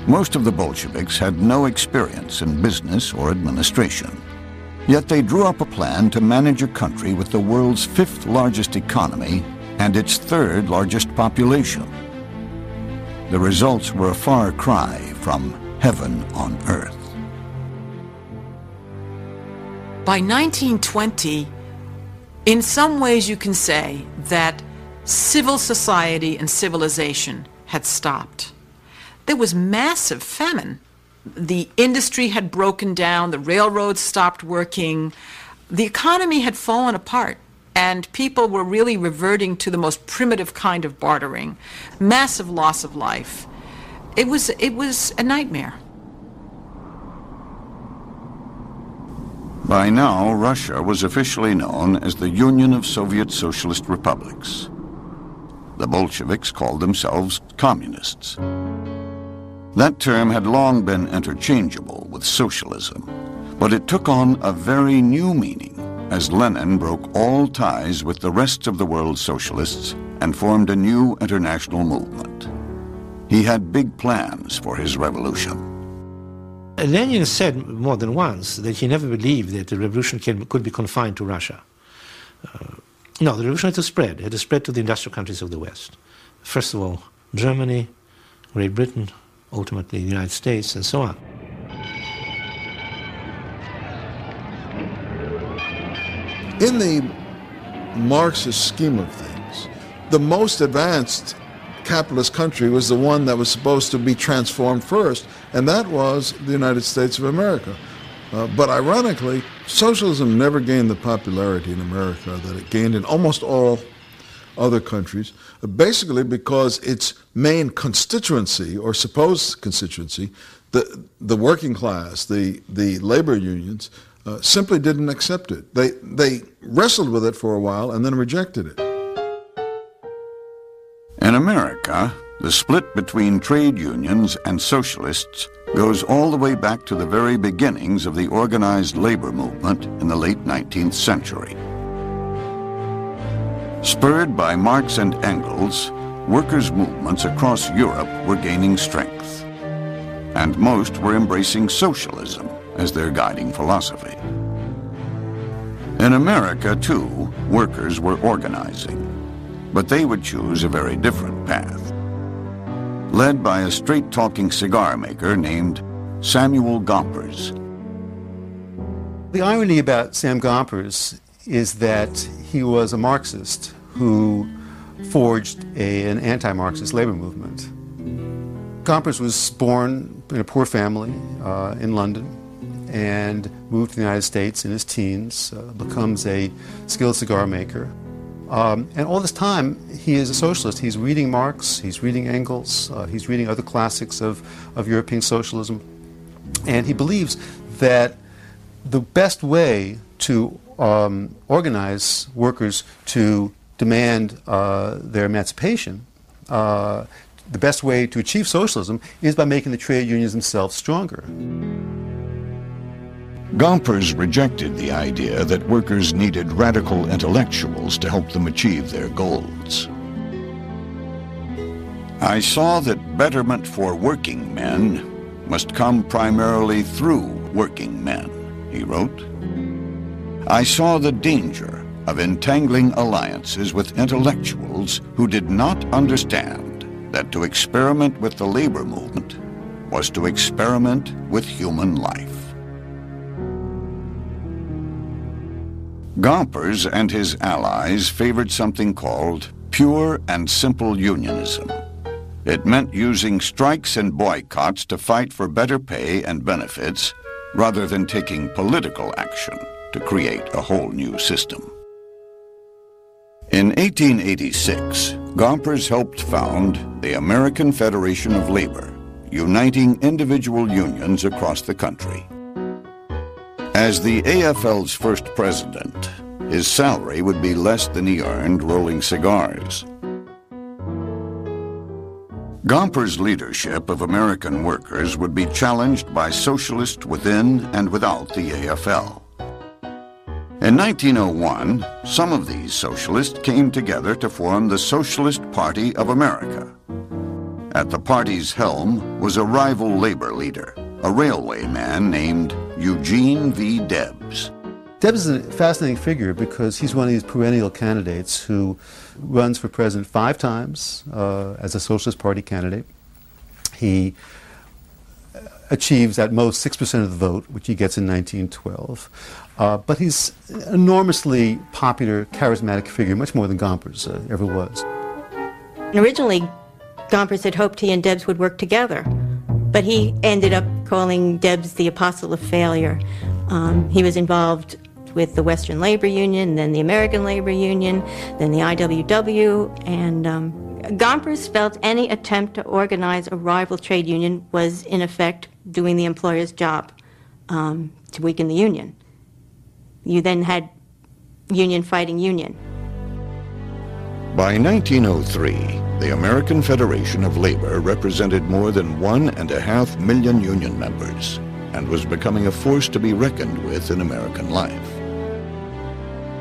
Most of the Bolsheviks had no experience in business or administration. Yet they drew up a plan to manage a country with the world's fifth largest economy and its third largest population. The results were a far cry from heaven on earth. By 1920, in some ways you can say that civil society and civilization had stopped. There was massive famine. The industry had broken down, the railroads stopped working, the economy had fallen apart, and people were really reverting to the most primitive kind of bartering. Massive loss of life. It was a nightmare. By now, Russia was officially known as the Union of Soviet Socialist Republics. The Bolsheviks called themselves communists. That term had long been interchangeable with socialism, but it took on a very new meaning as Lenin broke all ties with the rest of the world's socialists and formed a new international movement. He had big plans for his revolution. Lenin said more than once that he never believed that the revolution could be confined to Russia. No, the revolution had to spread. It had to spread to the industrial countries of the West. First of all, Germany, Great Britain, ultimately the United States, and so on. In the Marxist scheme of things, the most advanced capitalist country was the one that was supposed to be transformed first, and that was the United States of America. But ironically, socialism never gained the popularity in America that it gained in almost all other countries, basically because its main constituency, or supposed constituency, the working class, the labor unions, simply didn't accept it. They wrestled with it for a while and then rejected it. In America, the split between trade unions and socialists goes all the way back to the very beginnings of the organized labor movement in the late 19th century. Spurred by Marx and Engels, workers' movements across Europe were gaining strength, and most were embracing socialism as their guiding philosophy. In America, too, workers were organizing, but they would choose a very different path. Led by a straight-talking cigar maker named Samuel Gompers. The irony about Sam Gompers is that he was a Marxist who forged an anti-Marxist labor movement. Gompers was born in a poor family in London and moved to the United States in his teens, becomes a skilled cigar maker. And all this time, he is a socialist. He's reading Marx, he's reading Engels, he's reading other classics of European socialism. And he believes that the best way to organize workers to demand their emancipation, the best way to achieve socialism is by making the trade unions themselves stronger. Gompers rejected the idea that workers needed radical intellectuals to help them achieve their goals. I saw that betterment for working men must come primarily through working men, he wrote. I saw the danger of entangling alliances with intellectuals who did not understand that to experiment with the labor movement was to experiment with human life. Gompers and his allies favored something called pure and simple unionism. It meant using strikes and boycotts to fight for better pay and benefits rather than taking political action to create a whole new system. In 1886, Gompers helped found the American Federation of Labor, uniting individual unions across the country. As the AFL's first president, his salary would be less than he earned rolling cigars. Gompers' leadership of American workers would be challenged by socialists within and without the AFL. In 1901, some of these socialists came together to form the Socialist Party of America. At the party's helm was a rival labor leader, a railway man named Eugene V. Debs. Debs is a fascinating figure because he's one of these perennial candidates who runs for president 5 times as a Socialist Party candidate. He achieves at most 6% of the vote, which he gets in 1912. But he's an enormously popular, charismatic figure, much more than Gompers ever was. Originally, Gompers had hoped he and Debs would work together, but he ended up calling Debs the apostle of failure. He was involved with the Western Labor Union, then the American Labor Union, then the IWW, and Gompers felt any attempt to organize a rival trade union was, in effect, doing the employer's job to weaken the union. You then had union fighting union. By 1903, the American Federation of Labor represented more than 1.5 million union members and was becoming a force to be reckoned with in American life.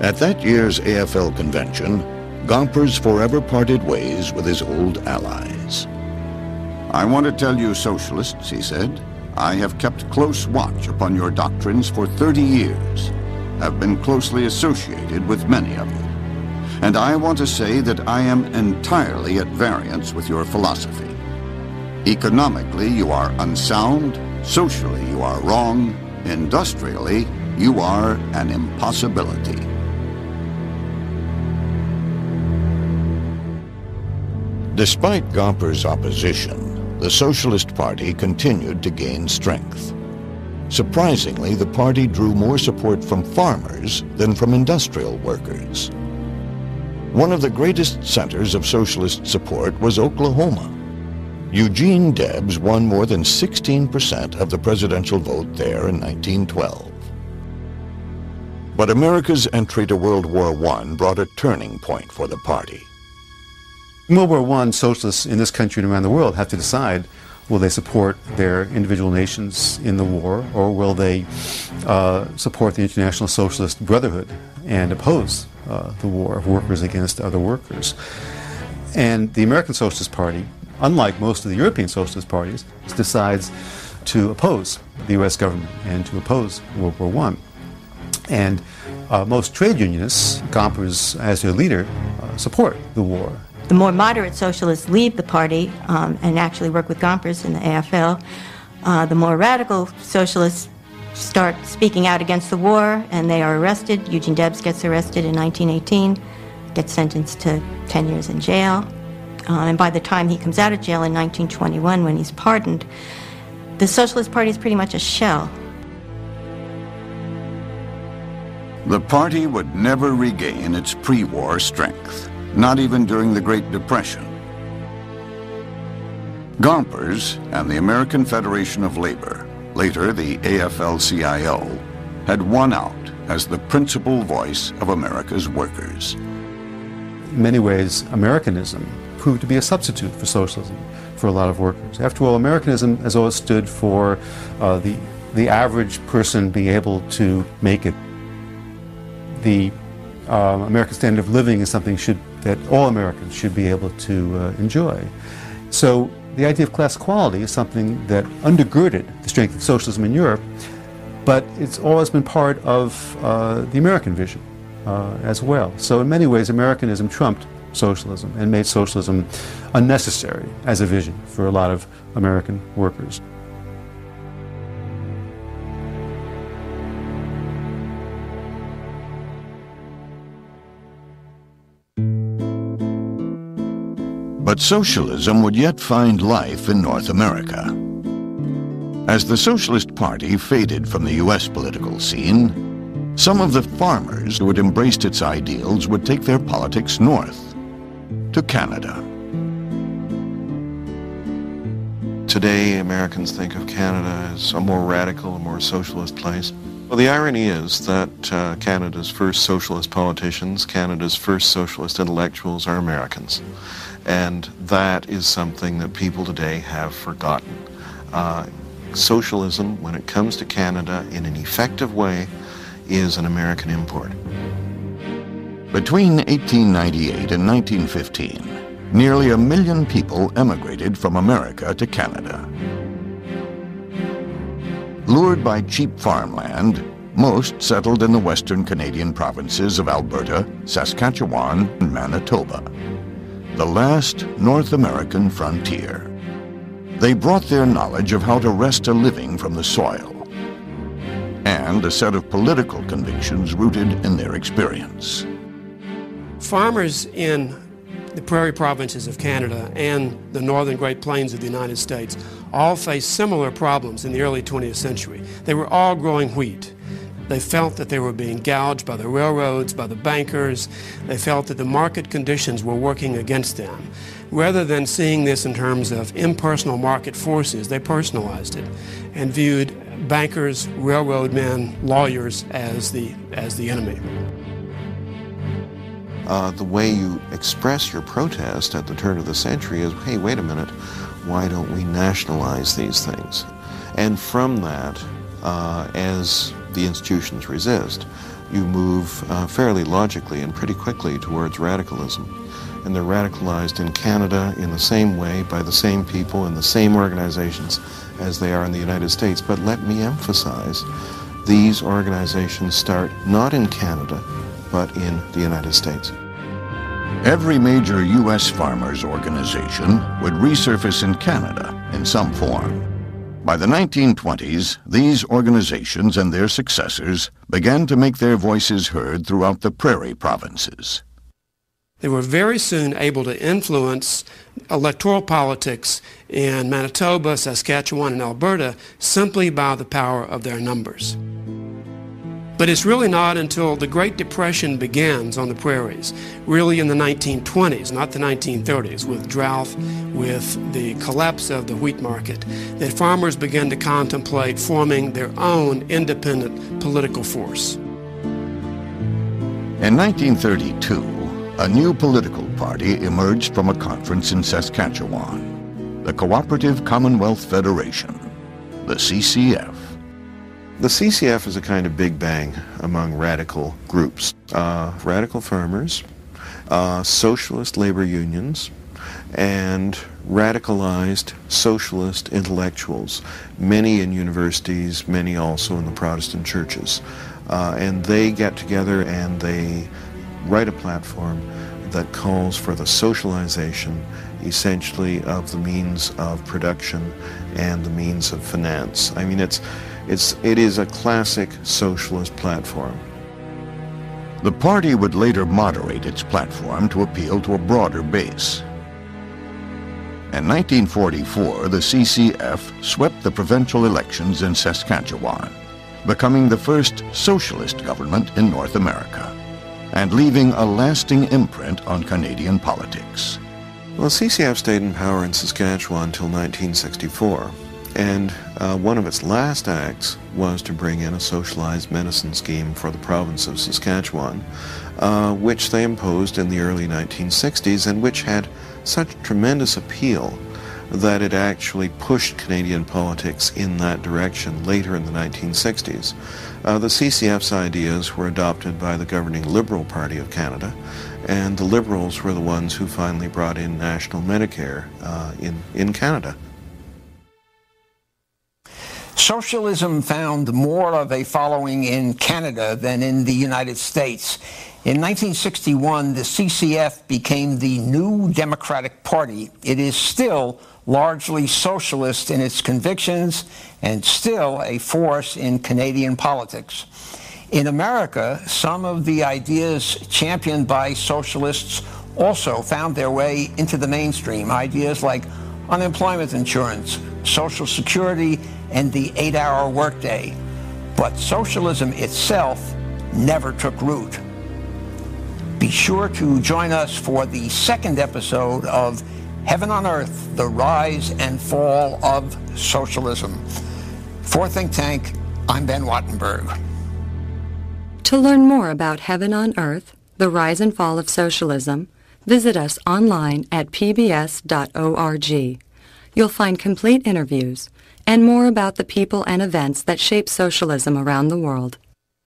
At that year's AFL convention, Gompers forever parted ways with his old allies. "I want to tell you, socialists," he said, "I have kept close watch upon your doctrines for 30 years, have been closely associated with many of you. And I want to say that I am entirely at variance with your philosophy. Economically, you are unsound. Socially, you are wrong. Industrially, you are an impossibility." Despite Gompers' opposition, the Socialist Party continued to gain strength. Surprisingly, the party drew more support from farmers than from industrial workers. One of the greatest centers of socialist support was Oklahoma. Eugene Debs won more than 16% of the presidential vote there in 1912. But America's entry to World War I brought a turning point for the party. In World War I, socialists in this country and around the world have to decide, will they support their individual nations in the war, or will they support the International Socialist Brotherhood and oppose the war of workers against other workers? And the American Socialist Party, unlike most of the European socialist parties, decides to oppose the U.S. government and to oppose World War I. And most trade unionists, Gompers as their leader, support the war. The more moderate socialists leave the party and actually work with Gompers in the AFL. The more radical socialists start speaking out against the war, and they are arrested. Eugene Debs gets arrested in 1918, gets sentenced to 10 years in jail. And by the time he comes out of jail in 1921, when he's pardoned, the Socialist Party is pretty much a shell. The party would never regain its pre-war strength, not even during the Great Depression. Gompers and the American Federation of Labor, later the AFL-CIO, had won out as the principal voice of America's workers. In many ways, Americanism proved to be a substitute for socialism for a lot of workers. After all, Americanism has always stood for the average person being able to make it. The American standard of living is something that all Americans should be able to enjoy. So the idea of class equality is something that undergirded the strength of socialism in Europe, but it's always been part of the American vision as well. So in many ways, Americanism trumped socialism and made socialism unnecessary as a vision for a lot of American workers. But socialism would yet find life in North America. As the Socialist Party faded from the U.S. political scene, some of the farmers who had embraced its ideals would take their politics north, to Canada. Today, Americans think of Canada as a more radical, a more socialist place. Well, the irony is that Canada's first socialist politicians, Canada's first socialist intellectuals are Americans. And that is something that people today have forgotten. Socialism, when it comes to Canada in an effective way, is an American import. Between 1898 and 1915, nearly 1 million people emigrated from America to Canada. Lured by cheap farmland, most settled in the western Canadian provinces of Alberta, Saskatchewan, and Manitoba, the last North American frontier. They brought their knowledge of how to wrest a living from the soil, and a set of political convictions rooted in their experience. Farmers in the prairie provinces of Canada and the northern Great Plains of the United States all faced similar problems in the early 20th century. They were all growing wheat. They felt that they were being gouged by the railroads, by the bankers. They felt that the market conditions were working against them. Rather than seeing this in terms of impersonal market forces, they personalized it and viewed bankers, railroad men, lawyers as the enemy. The way you express your protest at the turn of the century is, hey, wait a minute, why don't we nationalize these things? And from that, as the institutions resist, you move fairly logically and pretty quickly towards radicalism. And they're radicalized in Canada in the same way, by the same people, in the same organizations as they are in the United States. But let me emphasize, these organizations start not in Canada, but in the United States. Every major U.S. farmers' organization would resurface in Canada in some form. By the 1920s, these organizations and their successors began to make their voices heard throughout the prairie provinces. They were very soon able to influence electoral politics in Manitoba, Saskatchewan, and Alberta simply by the power of their numbers. But it's really not until the Great Depression begins on the prairies, really in the 1920s, not the 1930s, with drought, with the collapse of the wheat market, that farmers began to contemplate forming their own independent political force. In 1932, a new political party emerged from a conference in Saskatchewan, the Cooperative Commonwealth Federation, the CCF. The CCF is a kind of big bang among radical groups. Radical farmers, socialist labor unions, and radicalized socialist intellectuals, many in universities, many also in the Protestant churches. And they get together and they write a platform that calls for the socialization, essentially, of the means of production and the means of finance. I mean, it is a classic socialist platform. The party would later moderate its platform to appeal to a broader base. In 1944, the CCF swept the provincial elections in Saskatchewan, becoming the first socialist government in North America, and leaving a lasting imprint on Canadian politics. Well, the CCF stayed in power in Saskatchewan until 1964. And one of its last acts was to bring in a socialized medicine scheme for the province of Saskatchewan, which they imposed in the early 1960s and which had such tremendous appeal that it actually pushed Canadian politics in that direction later in the 1960s. The CCF's ideas were adopted by the governing Liberal Party of Canada, and the Liberals were the ones who finally brought in national Medicare in Canada. Socialism found more of a following in Canada than in the United States. In 1961, the CCF became the new Democratic Party. It is still largely socialist in its convictions and still a force in Canadian politics. In America, some of the ideas championed by socialists also found their way into the mainstream. Ideas like unemployment insurance, Social Security, and the 8-hour workday. But socialism itself never took root. Be sure to join us for the second episode of Heaven on Earth, The Rise and Fall of Socialism. For Think Tank, I'm Ben Wattenberg. To learn more about Heaven on Earth, The Rise and Fall of Socialism, visit us online at pbs.org. You'll find complete interviews and more about the people and events that shape socialism around the world.